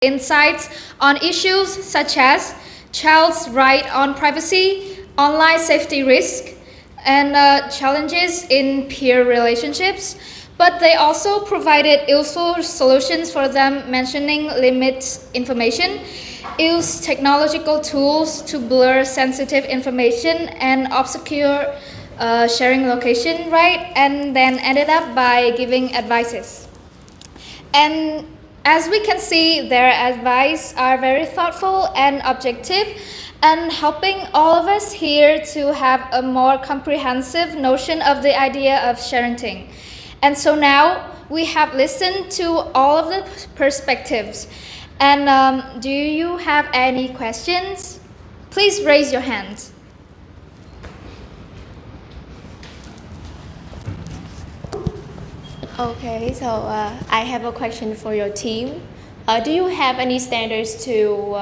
insights on issues such as child's right on privacy, online safety risk, and challenges in peer relationships. But they also provided useful solutions for them, mentioning limits information, use technological tools to blur sensitive information and obscure sharing location, right? And then ended up by giving advices. And as we can see, their advice are very thoughtful and objective and helping all of us here to have a more comprehensive notion of the idea of sharing. And so now we have listened to all of the perspectives. And do you have any questions? Please raise your hands. Okay, so I have a question for your team. Do you have any standards to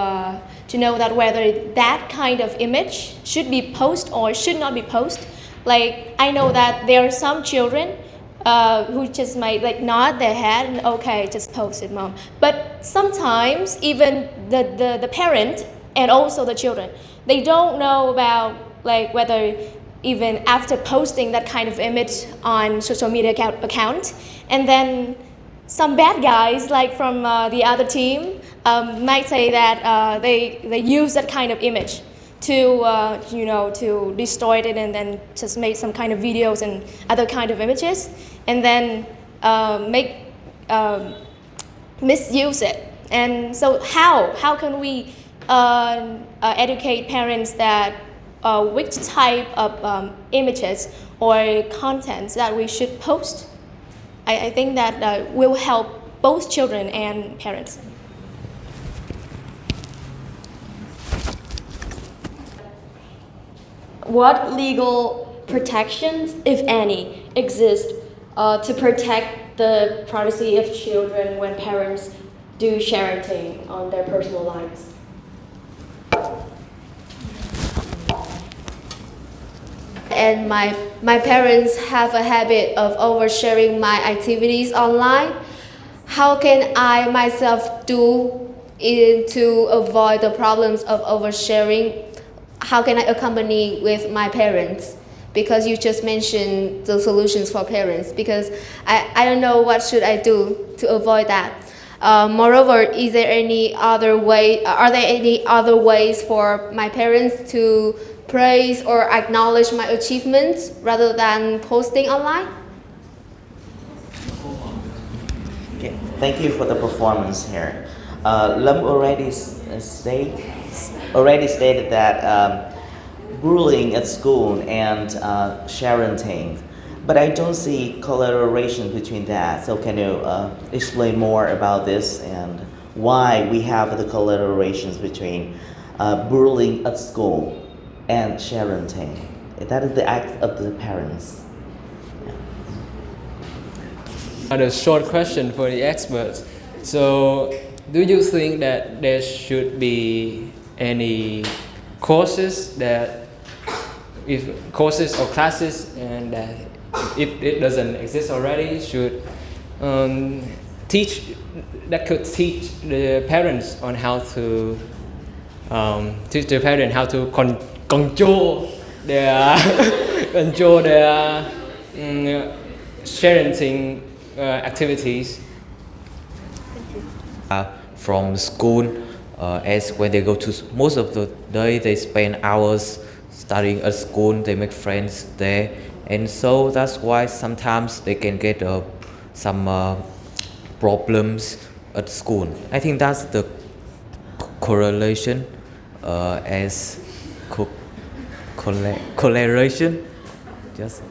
know that whether that kind of image should be posted or should not be posted? Like, I know that there are some children who just might like nod their head and okay, just post it, mom. But sometimes even the parent and also the children, they don't know about like whether even after posting that kind of image on social media account, and then some bad guys like from the other team might say that they use that kind of image to to destroy it and then just make some kind of videos and other kind of images and then misuse it. And so how can we educate parents that which type of images or contents that we should post? I think that will help both children and parents. What legal protections, if any, exist to protect the privacy of children when parents do sharing on their personal lives? And my parents have a habit of oversharing my activities online. How can I myself do to avoid the problems of oversharing? How can I accompany with my parents? Because you just mentioned the solutions for parents, because I don't know what should I do to avoid that. Moreover, are there any other ways for my parents to praise or acknowledge my achievements rather than posting online? Okay, thank you for the performance here. Lum already stated that bullying at school and sharing, but I don't see collaboration between that. So can you explain more about this and why we have the collaborations between bullying at school and sharing? That is the act of the parents. A short question for the experts. So, do you think that there should be any courses or classes, and that if it doesn't exist already, should teach the parents on how to teach the parents how to control their sharing activities? From school, as when they go to most of the day they spend hours studying at school, they make friends there, and so that's why sometimes they can get some problems at school. I think that's the correlation as correlation. Just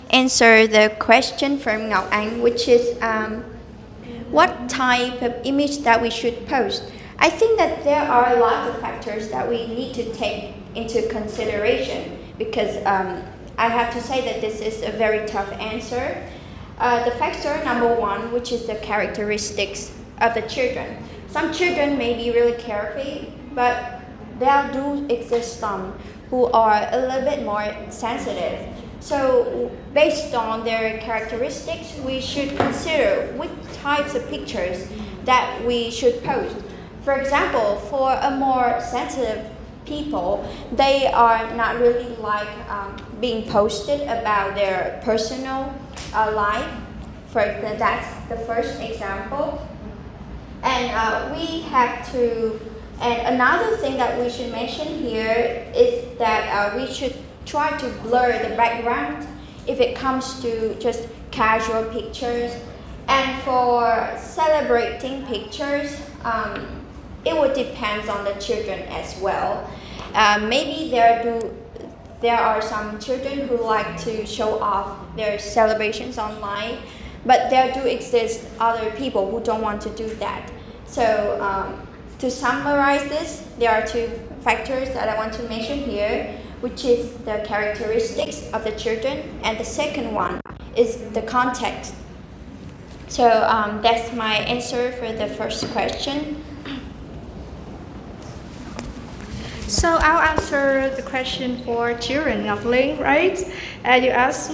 answer the question from Ngọc Anh, which is what type of image that we should post. I think that there are a lot of factors that we need to take into consideration because I have to say that this is a very tough answer. The factor number one, which is the characteristics of the children. some children may be really carefree, but there do exist some who are a little bit more sensitive. So based on their characteristics, we should consider which types of pictures that we should post. For example, for a more sensitive people, they are not really like being posted about their personal life. That's the first example. And we have to, and another thing that we should mention here is that we should try to blur the background if it comes to just casual pictures. And for celebrating pictures, it would depend on the children as well. Maybe there are some children who like to show off their celebrations online, but there do exist other people who don't want to do that. So to summarize this, there are two factors that I want to mention here, which is the characteristics of the children, and the second one is the context. So that's my answer for the first question. So I'll answer the question for children of Ling, right? You asked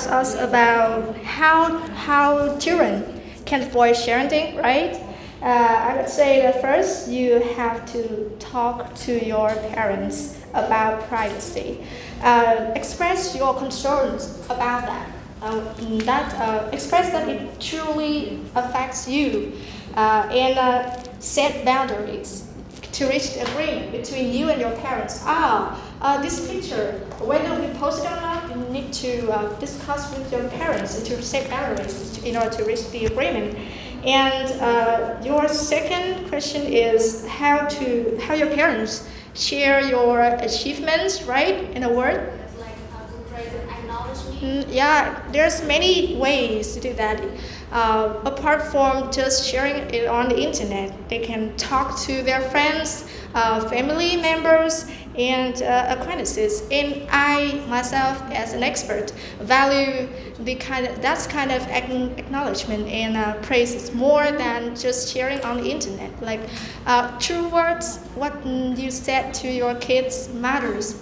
us about how children can avoid sharing, right? I would say that first you have to talk to your parents about privacy. Express your concerns about that. Express that it truly affects you, and set boundaries to reach the agreement between you and your parents. This picture, whether we post it or not, you need to discuss with your parents and to set boundaries in order to reach the agreement. And your second question is how your parents share your achievements, right? In a word. Like how to praise and acknowledge me. Yeah, there's many ways to do that. Apart from just sharing it on the internet, they can talk to their friends, family members, and acquaintances. And I myself, as an expert, value that kind of acknowledgement and praise more than just sharing on the internet. Like true words, what you said to your kids matters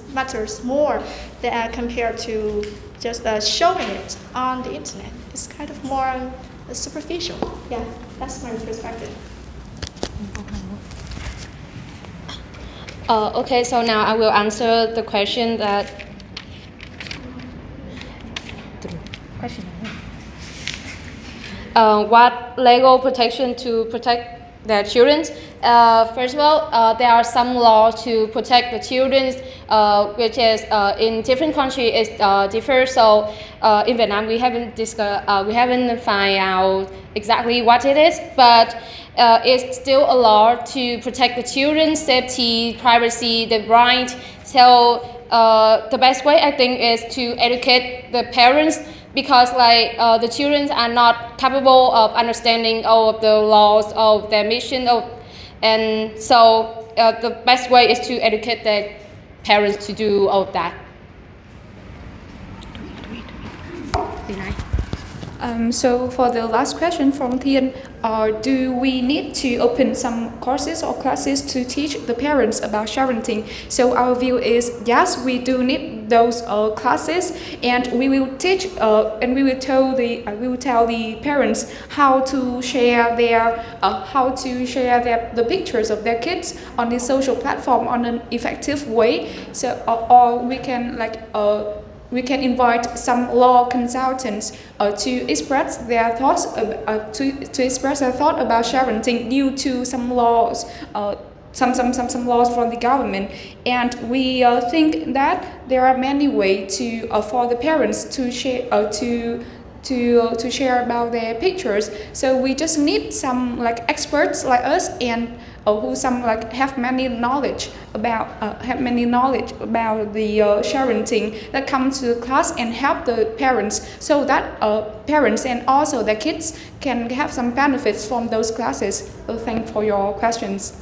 more than compared to just showing it on the internet. It's kind of more superficial. Yeah, that's my perspective. Okay, so now I will answer the question that. What legal protection to protect their children? First of all, there are some laws to protect the children, which is in different countries it differs. So in Vietnam, we haven't find out exactly what it is, but it's still a law to protect the children's safety, privacy, the right. So the best way I think is to educate the parents, because the children are not capable of understanding all of the laws of their mission, and so the best way is to educate the parents to do all of that. So for the last question from Thiên, do we need to open some courses or classes to teach the parents about parenting? So our view is yes, we do need those classes, and we will teach and we will tell the parents how to share the pictures of their kids on the social platform on an effective way. So or we can invite some law consultants to express their thoughts about parenting due to some laws, some laws from the government. And we think that there are many ways for the parents to share to share about their pictures. So we just need some experts like us and who have many knowledge about the parenting that come to the class and help the parents, so that parents and also the kids can have some benefits from those classes. So thanks for your questions.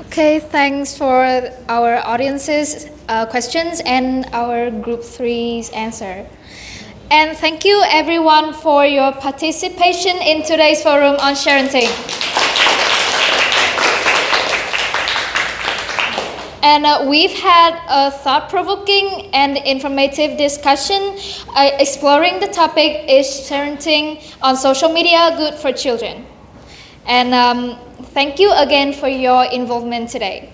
Okay, thanks for our audience's questions and our group 3's answer. And thank you everyone for your participation in today's forum on parenting. And we've had a thought-provoking and informative discussion exploring the topic, is parenting on social media good for children? And thank you again for your involvement today.